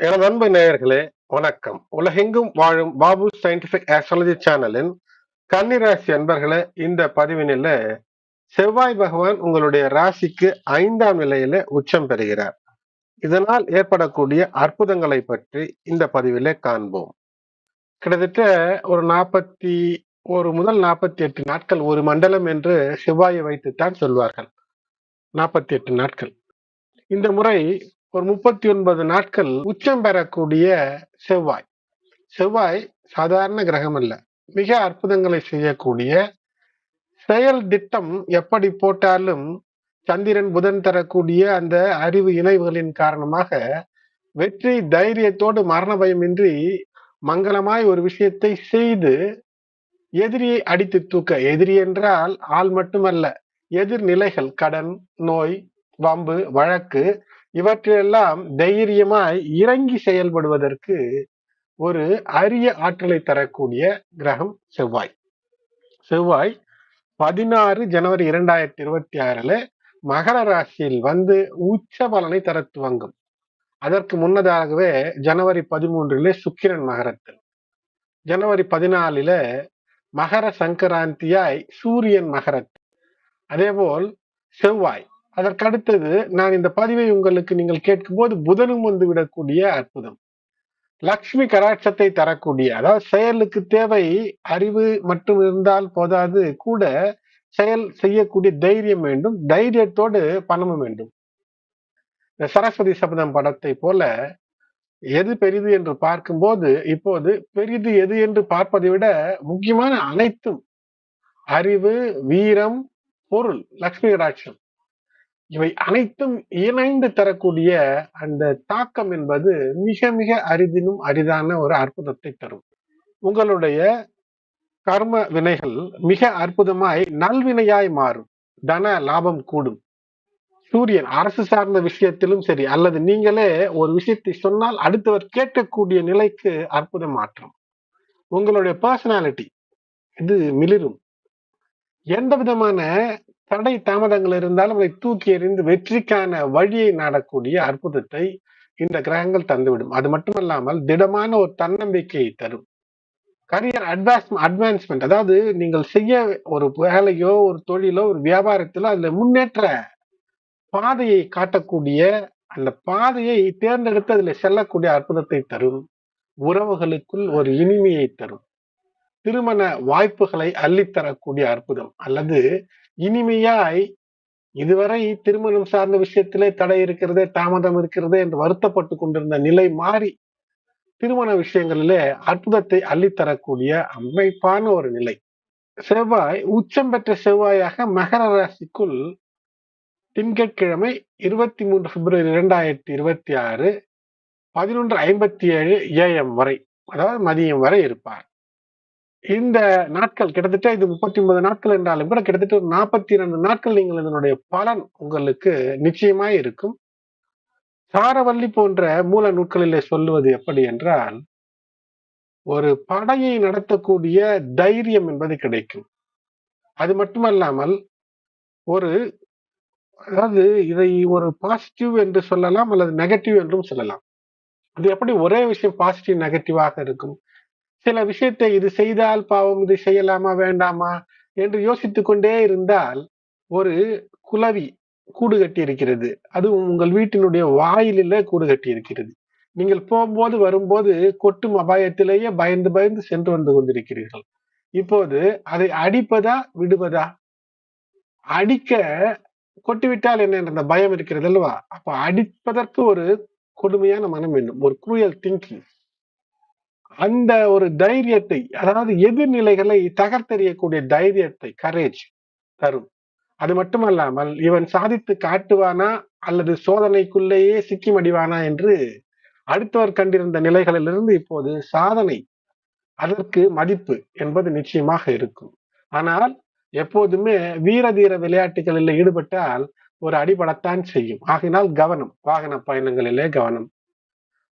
எனது அன்பு நேயர்களே, வணக்கம். உலகெங்கும் வாழும் பாபு சயின்டிபிக் ஆஸ்ட்ராலஜி சேனலின் கன்னிராசி அன்பர்களே, இந்த பதிவினில செவ்வாய் பகவான் உங்களுடைய ராசிக்கு 5ஆம் நிலையில உச்சம் பெறுகிறார். இதனால் ஏற்படக்கூடிய அற்புதங்களை பற்றி இந்த பதிவிலே காண்போம். கிட்டத்தட்ட ஒரு 41 முதல் 48 நாட்கள் ஒரு மண்டலம் என்று செவ்வாயை வைத்துத்தான் சொல்வார்கள். 48 நாட்கள். இந்த முறை ஒரு 39 நாட்கள் உச்சம் பெறக்கூடிய செவ்வாய். செவ்வாய் சாதாரண கிரகம் அல்ல. மிக அற்புதங்களை செய்யக்கூடிய, செயல் திட்டம் எப்படி போட்டாலும் சந்திரன் புதன் தரக்கூடிய அந்த அறிவு இணைவுகளின் காரணமாக வெற்றி தைரியத்தோடு மரண பயமின்றி மங்களமாய் ஒரு விஷயத்தை செய்து எதிரியை அடித்து தூக்க, எதிரி என்றால் ஆள் மட்டுமல்ல, எதிர்நிலைகள், கடன், நோய், வம்பு, வழக்கு இவற்றையெல்லாம் தைரியமாய் இறங்கி செயல்படுவதற்கு ஒரு அரிய ஆற்றலை தரக்கூடிய கிரகம் செவ்வாய். செவ்வாய் 16 ஜனவரி 2026 மகர ராசியில் வந்து உச்ச பலனை தர துவங்கும். அதற்கு முன்னதாகவே ஜனவரி 13 சுக்கிரன் மகரத்தில், ஜனவரி 14 மகர சங்கராந்தியாய் சூரியன் மகரத்தில், அதேபோல் செவ்வாய். அதற்கடுத்தது நான் இந்த பதிவை உங்களுக்கு நீங்கள் கேட்கும்போது புதனும் வந்து விடக்கூடிய அற்புதம். லக்ஷ்மி கடாட்சத்தை தரக்கூடிய, அதாவது செயலுக்கு தேவை அறிவு மட்டும் இருந்தால் போதாது, கூட செயல் செய்யக்கூடிய தைரியம் வேண்டும். தைரியத்தோடு பணமும் வேண்டும். இந்த சரஸ்வதி சபதம் படத்தை போல எது பெரிது என்று பார்க்கும்போது, இப்போது பெரிது எது என்று பார்ப்பதை விட முக்கியமான அனைத்தும் அறிவு, வீரம், பொருள், லக்ஷ்மி கடாட்சம் இவை அனைத்தும் இணைந்து தரக்கூடிய அந்த தாக்கம் என்பது மிக மிக அரிதினும் அரிதான ஒரு அற்புதத்தை தரும். உங்களுடைய கர்ம வினைகள் மிக அற்புதமாய் நல்வினையாய் மாறும். தன லாபம் கூடும். சூரியன் அரசு சார்ந்த விஷயத்திலும் சரி, அல்லது நீங்களே ஒரு விஷயத்தை சொன்னால் அடுத்தவர் கேட்கக்கூடிய நிலைக்கு அற்புத மாற்றம். உங்களுடைய பர்சனாலிட்டி இது மிளிரும். எந்த விதமான தடை தாமதங்கள் இருந்தாலும் அதை தூக்கி எறிந்து வெற்றிக்கான வழியை நாடக்கூடிய அற்புதத்தை இந்த கிரகங்கள் தந்துவிடும். அது மட்டுமல்லாமல் திடமான ஒரு தன்னம்பிக்கையை தரும். கரியர் அட்வான்ஸ்மெண்ட், அதாவது நீங்கள் செய்ய ஒரு வேலையோ ஒரு தொழிலோ ஒரு வியாபாரத்திலோ அதுல முன்னேற்ற பாதையை காட்டக்கூடிய, அந்த பாதையை தேர்ந்தெடுத்து அதுல செல்லக்கூடிய அற்புதத்தை தரும். உறவுகளுக்குள் ஒரு இனிமையை தரும். திருமண வாய்ப்புகளை அள்ளித்தரக்கூடிய அற்புதம், அல்லது இனிமையாய் இதுவரை திருமணம் சார்ந்த விஷயத்திலே தடை இருக்கிறதே, தாமதம் இருக்கிறதே என்று வருத்தப்பட்டு கொண்டிருந்த நிலை மாறி திருமண விஷயங்களிலே அற்புதத்தை அள்ளித்தரக்கூடிய அமைப்பான ஒரு நிலை. செவ்வாய் உச்சம் பெற்ற செவ்வாயாக மகர ராசிக்குள் திங்கட்கிழமை 23 பிப்ரவரி 2026 11:57 AM வரை, அதாவது மதியம் வரை இருப்பார். இந்த நாட்கள் கிட்டத்தட்ட இது 39 நாட்கள் என்றாலும் கூட கிட்டத்தட்ட ஒரு 42 நாட்கள் நீங்கள் இதனுடைய பலன் உங்களுக்கு நிச்சயமாய் இருக்கும். சாரவல்லி போன்ற மூல நூட்களிலே சொல்லுவது எப்படி என்றால், ஒரு படையை நடத்தக்கூடிய தைரியம் என்பது கிடைக்கும். அது மட்டுமல்லாமல் ஒரு, அதாவது இதை ஒரு பாசிட்டிவ் என்று சொல்லலாம் அல்லது நெகட்டிவ் என்றும் சொல்லலாம். அது எப்படி ஒரே விஷயம் பாசிட்டிவ் நெகட்டிவாக இருக்கும்? சில விஷயத்தை இது செய்தால் பாவம், இது செய்யலாமா வேண்டாமா என்று யோசித்துக் கொண்டே இருந்தால், ஒரு குளவி கூடு கட்டி இருக்கிறது. அது உங்கள் வீட்டினுடைய வாயிலிலே கூடு கட்டி இருக்கிறது. நீங்கள் போகும்போது வரும்போது கொட்டும் அபாயத்திலேயே பயந்து பயந்து சென்று வந்து கொண்டிருக்கிறீர்கள். இப்போது அதை அடிப்பதா விடுவதா? அடிக்க கொட்டிவிட்டால் என்ன என்ற அந்த பயம் இருக்கிறது அல்லவா? அப்ப அடிப்பதற்கு ஒரு கொடுமையான மனம் வேண்டும், ஒரு குரூயல் திங்கிங். அந்த ஒரு தைரியத்தை, அதாவது எதிர்நிலைகளை தகர்த்தெறியக்கூடிய தைரியத்தை, கரேஜ் தரும். அது மட்டுமல்லாமல் இவன் சாதித்து காட்டுவானா அல்லது சோதனைக்குள்ளேயே சிக்கி மடிவானா என்று அடுத்தவர் கண்டிருந்த நிலைகளிலிருந்து இப்போது சாதனை, அதற்கு மதிப்பு என்பது நிச்சயமாக இருக்கும். ஆனால் எப்போதுமே வீர தீர விளையாட்டுகளில் ஈடுபட்டால் ஒரு அடிபடத்தான் செய்யும். ஆகினால் கவனம். வாகன பயணங்களிலே கவனம்.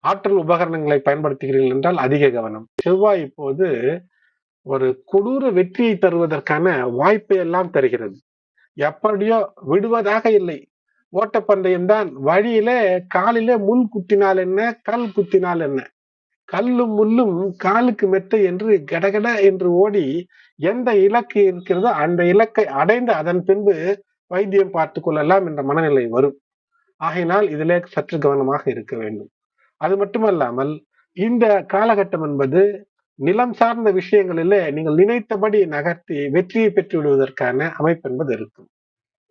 ஆற்றல் உபகரணங்களை பயன்படுத்துகிறீர்கள் என்றால் அதிக கவனம். செவ்வாய் இப்போது ஒரு கொடூர வெற்றியை தருவதற்கான வாய்ப்பை எல்லாம் தருகிறது. எப்படியோ விடுவதாக இல்லை, ஓட்டப்பந்தயம் தான். வழியில காலில முள் குத்தினால் என்ன, கல் குத்தினால் என்ன, கல்லும் முள்ளும் காலுக்கு மெத்தை என்று கடகட என்று ஓடி எந்த இலக்கு இருக்கிறதோ அந்த இலக்கை அடைந்து அதன் பின்பு வைத்தியம் பார்த்துக் கொள்ளலாம் என்ற மனநிலை வரும். ஆகையினால் இதிலே சற்று கவனமாக இருக்க வேண்டும். அது மட்டுமல்லாமல் இந்த காலகட்டம் என்பது நிலம் சார்ந்த விஷயங்களிலே நீங்கள் நினைத்தபடி நகர்த்தி வெற்றியை பெற்று விடுவதற்கான அமைப்பு என்பது இருக்கும்.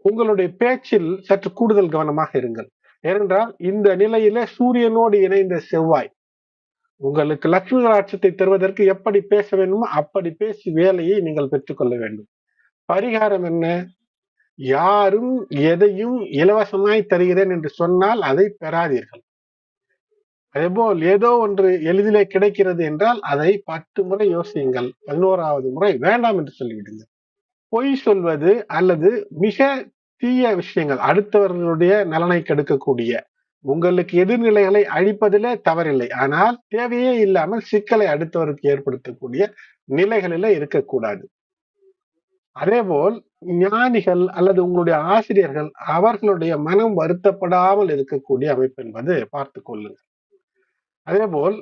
உங்களுடைய பேச்சில் சற்று கூடுதல் கவனமாக இருங்கள். ஏனென்றால் இந்த நிலையிலே சூரியனோடு இணைந்த செவ்வாய் உங்களுக்கு லட்சுமி கடாட்சத்தை தருவதற்கு எப்படி பேச வேண்டுமோ அப்படி பேசி வேலையை நீங்கள் பெற்றுக்கொள்ள வேண்டும். பரிகாரம் என்ன? யாரும் எதையும் இலவசமாய் தருகிறேன் என்று சொன்னால் அதை பெறாதீர்கள். அதேபோல் ஏதோ ஒன்று எளிதிலே கிடைக்கிறது என்றால் அதை 10 முறை யோசியுங்கள். 11வது முறை வேண்டாம் என்று சொல்லிவிடுங்கள். பொய் சொல்வது அல்லது மிக தீய விஷயங்கள், அடுத்தவர்களுடைய நலனை கெடுக்கக்கூடிய, உங்களுக்கு எதிர்நிலைகளை அழிப்பதிலே தவறில்லை. ஆனால் தேவையே இல்லாமல் சிக்கலை அடுத்தவருக்கு ஏற்படுத்தக்கூடிய நிலைகளில இருக்கக்கூடாது. அதேபோல் ஞானிகள் அல்லது உங்களுடைய ஆசிரியர்கள் அவர்களுடைய மனம் வருத்தப்படாமல் இருக்கக்கூடிய அமைப்பு என்பது பார்த்துக் கொள்ளுங்கள். அதேபோல்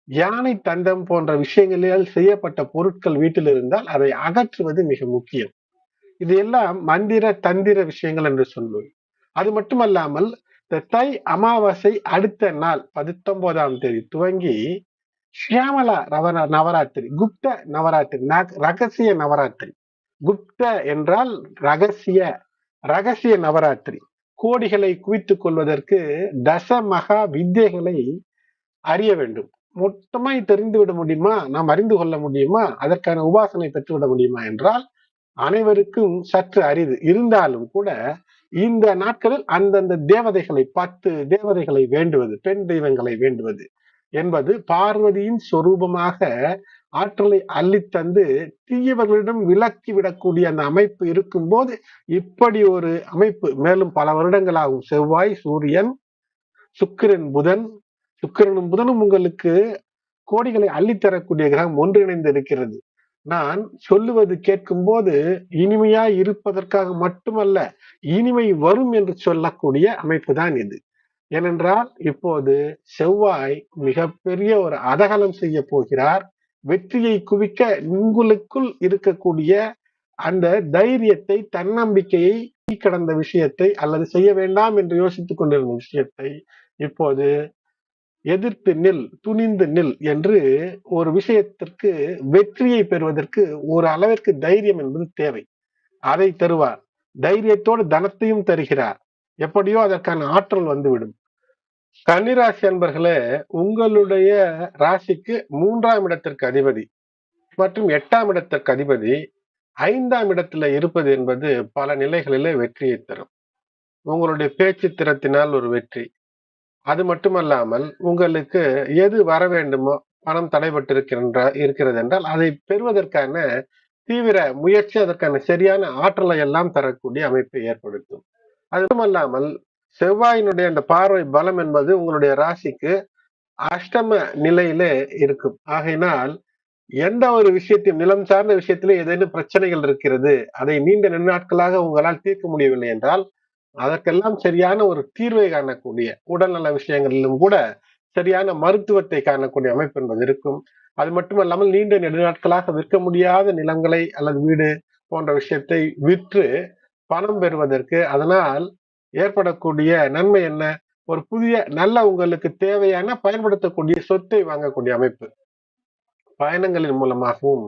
யானை தந்தம் போன்ற விஷயங்களில் செய்யப்பட்ட பொருட்கள் வீட்டில் இருந்தால் அதை அகற்றுவது மிக முக்கியம். இது எல்லாம் மந்திர தந்திர விஷயங்கள் என்று சொல்லுவோம். அது மட்டுமல்லாமல் இந்த தை அமாவாசை அடுத்த நாள் 19ஆம் தேதி துவங்கி ஷியாமலா நவராத்திரி, குப்த நவராத்திரி, ரகசிய நவராத்திரி. குப்த என்றால் ரகசிய, ரகசிய நவராத்திரி. கோடிகளை குவித்துக் கொள்வதற்கு தசமகா வித்தைகளை அறிய வேண்டும். மொத்தமாய் தெரிந்து விட முடியுமா? நாம் அறிந்து கொள்ள முடியுமா? அதற்கான உபாசனை பெற்றுவிட முடியுமா என்றால் அனைவருக்கும் சற்று அரிது. இருந்தாலும் கூட இந்த நாட்களில் அந்தந்த தேவதைகளை 10 தேவதைகளை வேண்டுவது, பெண் தெய்வங்களை வேண்டுவது என்பது பார்வதியின் சொரூபமாக ஆற்றலை அள்ளித்தந்து தீயவர்களிடம் விலக்கி விடக்கூடிய அந்த அமைப்பு இருக்கும் போது இப்படி ஒரு அமைப்பு மேலும் பல வருடங்களாகும். செவ்வாய், சூரியன், சுக்கிரன், புதன். சுக்கிரனும் புதனும் உங்களுக்கு கோடிகளை அள்ளித்தரக்கூடிய கிரகம் ஒன்றிணைந்து இருக்கிறது. நான் சொல்லுவது கேட்கும் போது இனிமையாய் இருப்பதற்காக மட்டுமல்ல, இனிமை வரும் என்று சொல்லக்கூடிய அமைப்பு தான் இது. ஏனென்றால் இப்போது செவ்வாய் மிகப்பெரிய ஒரு அதகலம் செய்ய போகிறார். வெற்றியை குவிக்க உங்களுக்குள் இருக்கக்கூடிய அந்த தைரியத்தை, தன்னம்பிக்கையை, கடந்த விஷயத்தை அல்லது செய்ய வேண்டாம் என்று யோசித்துக் கொண்டிருந்த விஷயத்தை இப்போது எதிர்த்து நில், துணிந்து நில் என்று ஒரு விஷயத்திற்கு வெற்றியை பெறுவதற்கு ஒரு அளவிற்கு தைரியம் என்பது தேவை. அதை தருவார். தைரியத்தோடு தனத்தையும் தருகிறார். எப்படியோ அதற்கான ஆற்றல் வந்துவிடும். கன்னிராசி அன்பர்களே, உங்களுடைய ராசிக்கு 3ஆம் இடத்திற்கு அதிபதி மற்றும் 8ஆம் இடத்திற்கு அதிபதி 5ஆம் இடத்துல இருப்பது என்பது பல நிலைகளிலே வெற்றியை தரும். உங்களுடைய பேச்சு திறத்தினால் ஒரு வெற்றி. அது மட்டுமல்லாமல் உங்களுக்கு எது வர வேண்டுமோ, பணம் தடைபட்டு இருக்கிறது என்றால் அதை பெறுவதற்கான தீவிர முயற்சி, அதற்கான சரியான ஆற்றலை எல்லாம் தரக்கூடிய அமைப்பை ஏற்படுத்தும். அது மட்டுமல்லாமல் செவ்வாயினுடைய அந்த பார்வை பலம் என்பது உங்களுடைய ராசிக்கு அஷ்டம நிலையிலே இருக்கும். ஆகையினால் எந்த ஒரு விஷயத்தையும், நிலம் சார்ந்த விஷயத்திலே ஏதேனும் பிரச்சனைகள் இருக்கிறது, அதை நீண்ட நெடுநாட்களாக உங்களால் தீர்க்க முடியவில்லை என்றால் அதற்கெல்லாம் சரியான ஒரு தீர்வை காணக்கூடிய, உடல்நல விஷயங்களிலும் கூட சரியான மருத்துவத்தை காணக்கூடிய அமைப்பு என்பது இருக்கும். அது மட்டுமல்லாமல் நீண்ட நெடுநாட்களாக விற்க முடியாத நிலங்களை அல்லது வீடு போன்ற விஷயத்தை விற்று பணம் பெறுவதற்கு, அதனால் ஏற்படக்கூடிய நன்மை என்ன? ஒரு புதிய நல்ல உங்களுக்கு தேவையான பயன்படுத்தக்கூடிய சொத்தை வாங்கக்கூடிய அமைப்பு. பயணங்களின் மூலமாகவும்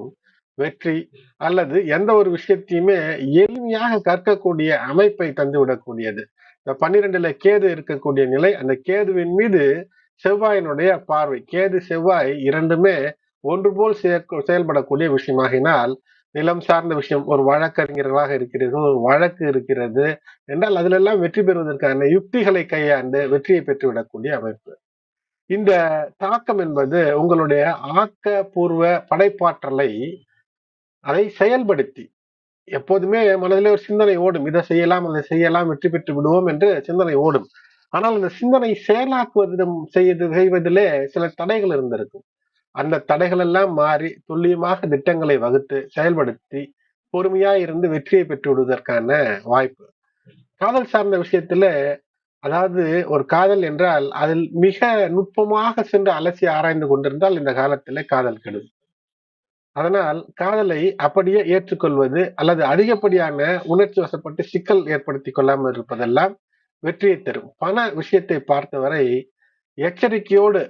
வெற்றி அல்லது எந்த ஒரு விஷயத்தையுமே எளிமையாக கற்கக்கூடிய அமைப்பை தந்துவிடக்கூடியது. இந்த 12ல கேது இருக்கக்கூடிய நிலை, அந்த கேதுவின் மீது செவ்வாயினுடைய பார்வை. கேது செவ்வாய் இரண்டுமே ஒன்று போல் செயல்படக்கூடிய விஷயமாகினால், நிலம் சார்ந்த விஷயம், ஒரு வழக்கறிஞர்களாக இருக்கிறீர்கள், ஒரு வழக்கு இருக்கிறது என்றால் அதிலெல்லாம் வெற்றி பெறுவதற்கான யுக்திகளை கையாண்டு வெற்றியை பெற்றுவிடக்கூடிய அமைப்பு. இந்த தாக்கம் என்பது உங்களுடைய ஆக்கப்பூர்வ படைப்பாற்றலை அதை செயல்படுத்தி, எப்போதுமே மனதிலே ஒரு சிந்தனை ஓடும், இதை செய்யலாம், அதை செய்யலாம், வெற்றி பெற்று விடுவோம் என்று சிந்தனை ஓடும். ஆனால் அந்த சிந்தனை செயலாக்குவதிலும் செய்வதிலே சில தடைகள் இருந்திருக்கும். அந்த தடைகள் எல்லாம் மாறி துல்லியமாக திட்டங்களை வகுத்து செயல்படுத்தி பொறுமையா இருந்து வெற்றியை பெற்று விடுவதற்கான வாய்ப்பு. காதல் சார்ந்த விஷயத்துல, அதாவது ஒரு காதல் என்றால் அதில் மிக நுட்பமாக சென்று அலசி ஆராய்ந்து கொண்டிருந்தால் இந்த காலத்திலே காதல் கெடும். அதனால் காதலை அப்படியே ஏற்றுக்கொள்வது அல்லது அதிகப்படியான உணர்ச்சி வசப்பட்டு சிக்கல் ஏற்படுத்திக் கொள்ளாமல் இருப்பதெல்லாம் வெற்றியை தரும். பண விஷயத்தை பார்த்தவரை எச்சரிக்கையோடு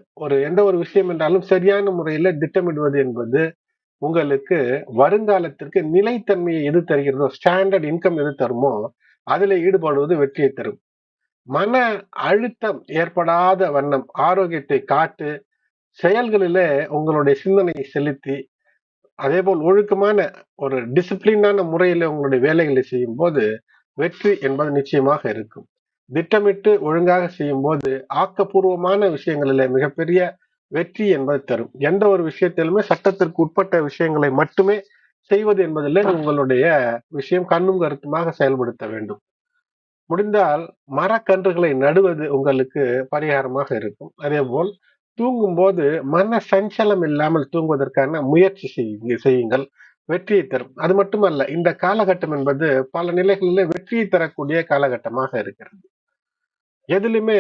எந்த ஒரு விஷயம் என்றாலும் சரியான முறையில திட்டமிடுவது என்பது உங்களுக்கு வருங்காலத்திற்கு நிலைத்தன்மையை எது தருகிறதோ, ஸ்டாண்டர்ட் இன்கம் எது தருமோ அதில் ஈடுபடுவது வெற்றியை தரும். மன அழுத்தம் ஏற்படாத வண்ணம் ஆரோக்கியத்தை காட்டு செயல்களிலே உங்களுடைய சிந்தனையை செலுத்தி, அதேபோல் ஒழுக்கமான ஒரு டிசிப்ளினான முறையில உங்களுடைய வேலைகளை செய்யும் போது வெற்றி என்பது நிச்சயமாக இருக்கும். திட்டமிட்டு ஒழுங்காக செய்யும் போது ஆக்கப்பூர்வமான விஷயங்களில மிகப்பெரிய வெற்றி என்பது தரும். எந்த ஒரு விஷயத்திலுமே சட்டத்திற்கு உட்பட்ட விஷயங்களை மட்டுமே செய்வது என்பதில் உங்களுடைய விஷயம் கண்ணும் கருத்துமாக செயல்படுத்த வேண்டும். முடிந்தால் மரக்கன்றுகளை நடுவது உங்களுக்கு பரிகாரமாக இருக்கும். அதேபோல் தூங்கும்போது மன சஞ்சலம் இல்லாமல் தூங்குவதற்கான முயற்சி செய்யுங்கள். வெற்றியை தரும். அது மட்டுமல்ல, இந்த காலகட்டம் என்பது பல நிலைகளிலே வெற்றியை தரக்கூடிய காலகட்டமாக இருக்கிறது. எதிலுமே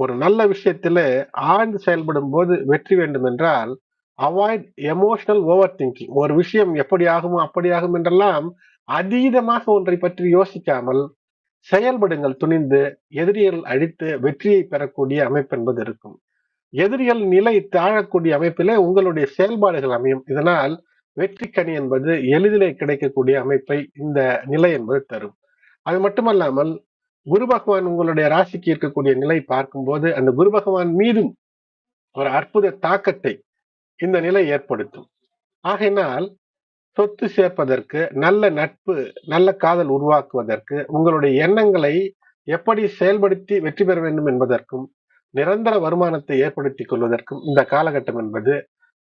ஒரு நல்ல விஷயத்திலே ஆழ்ந்து செயல்படும் போது வெற்றி வேண்டும் என்றால் அவாய்ட் எமோஷனல் ஓவர் திங்கிங். ஒரு விஷயம் எப்படி ஆகுமோ அப்படி ஆகும் என்றெல்லாம் அதீதமாக ஒன்றை பற்றி யோசிக்காமல் செயல்படுங்கள் துணிந்து. எதிரிகள் அழித்து வெற்றியை பெறக்கூடிய அமைப்பு என்பது இருக்கும். எதிரிகள் நிலை தாழக்கூடிய அமைப்பிலே உங்களுடைய செயல்பாடுகள் அமையும். இதனால் வெற்றி கனி என்பது எளிதிலே கிடைக்கக்கூடிய அமைப்பை இந்த நிலை என்பது தரும். அது மட்டுமல்லாமல் குரு பகவான் உங்களுடைய ராசிக்கு இருக்கக்கூடிய நிலை பார்க்கும்போது அந்த குரு பகவான் மீதும் ஒரு அற்புத தாக்கத்தை இந்த நிலை ஏற்படுத்தும். ஆகையினால் சொத்து சேர்ப்பதற்கு, நல்ல நட்பு, நல்ல காதல் உருவாக்குவதற்கு, உங்களுடைய எண்ணங்களை எப்படி செயல்படுத்தி வெற்றி பெற வேண்டும் என்பதற்கும், நிரந்தர வருமானத்தை ஏற்படுத்திக் கொள்வதற்கும் இந்த காலகட்டம் என்பது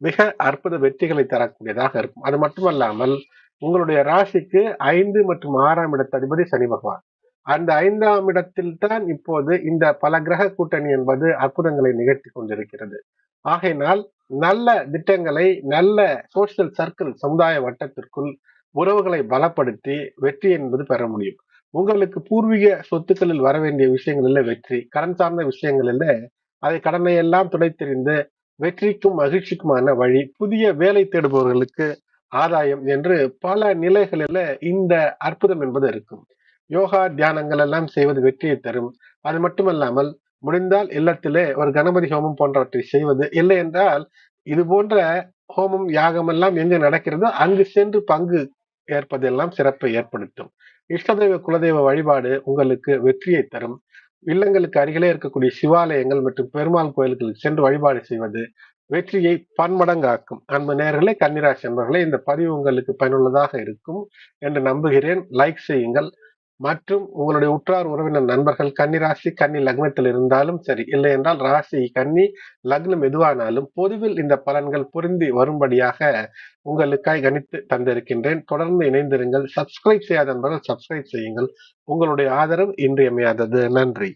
மிக அற்புத வெற்றிகளை தரக்கூடியதாக இருக்கும். அது மட்டுமல்லாமல் உங்களுடைய ராசிக்கு 5 மற்றும் 6ஆம் இடத்த அதிபதி சனி பகவான். அந்த 5ஆம் இடத்தில் தான் இப்போது இந்த பல கிரக கூட்டணி என்பது அற்புதங்களை நிகழ்த்தி கொண்டிருக்கிறது. ஆகையினால் நல்ல திட்டங்களை, நல்ல சோசியல் சர்க்கிள், சமுதாய வட்டத்திற்குள் உறவுகளை பலப்படுத்தி வெற்றி என்பது பெற முடியும். உங்களுக்கு பூர்வீக சொத்துக்களில் வர வேண்டிய விஷயங்களில் வெற்றி, கடன் சார்ந்த விஷயங்களில் அதை கடனை எல்லாம் துடைத்தெறிந்து வெற்றிக்கும் மகிழ்ச்சிக்குமான வழி, புதிய வேலை தேடுபவர்களுக்கு ஆதாயம் என்று பல நிலைகளில இந்த அற்புதம் என்பது இருக்கும். யோகா தியானங்கள் எல்லாம் செய்வது வெற்றியை தரும். அது மட்டுமல்லாமல் முடிந்தால் இல்லத்திலே ஒரு கணபதி ஹோமம் போன்றவற்றை செய்வது, இல்லை என்றால் இது போன்ற ஹோமம் யாகம் எல்லாம் எங்கு நடக்கிறதோ அங்கு சென்று பங்கு ஏற்பதெல்லாம் சிறப்பை ஏற்படுத்தும். இஷ்டதெய்வ குலதெய்வ வழிபாடு உங்களுக்கு வெற்றியை தரும். இல்லங்களுக்கு அருகிலே இருக்கக்கூடிய சிவாலயங்கள் மற்றும் பெருமாள் கோயில்களுக்கு சென்று வழிபாடு செய்வது வெற்றியை பன்மடங்காக்கும். அன்பு நேயர்களே, கன்னிராசி அன்பர்களே, இந்த பதிவு உங்களுக்கு பயனுள்ளதாக இருக்கும் என்று நம்புகிறேன். லைக் செய்யுங்கள். மற்றும் உங்களுடைய உற்றார் உறவினர் நண்பர்கள் கன்னி கன்னி லக்னத்தில் இருந்தாலும் சரி, இல்லை என்றால் ராசி கன்னி லக்னம் எதுவானாலும் பொதுவில் இந்த பலன்கள் பொருந்தி வரும்படியாக உங்களுக்காய் கணித்து தந்திருக்கின்றேன். தொடர்ந்து இணைந்திருங்கள். சப்ஸ்கிரைப் செய்யாத நண்பர்கள் சப்ஸ்கிரைப் செய்யுங்கள். உங்களுடைய ஆதரவு இன்றியமையாதது. நன்றி.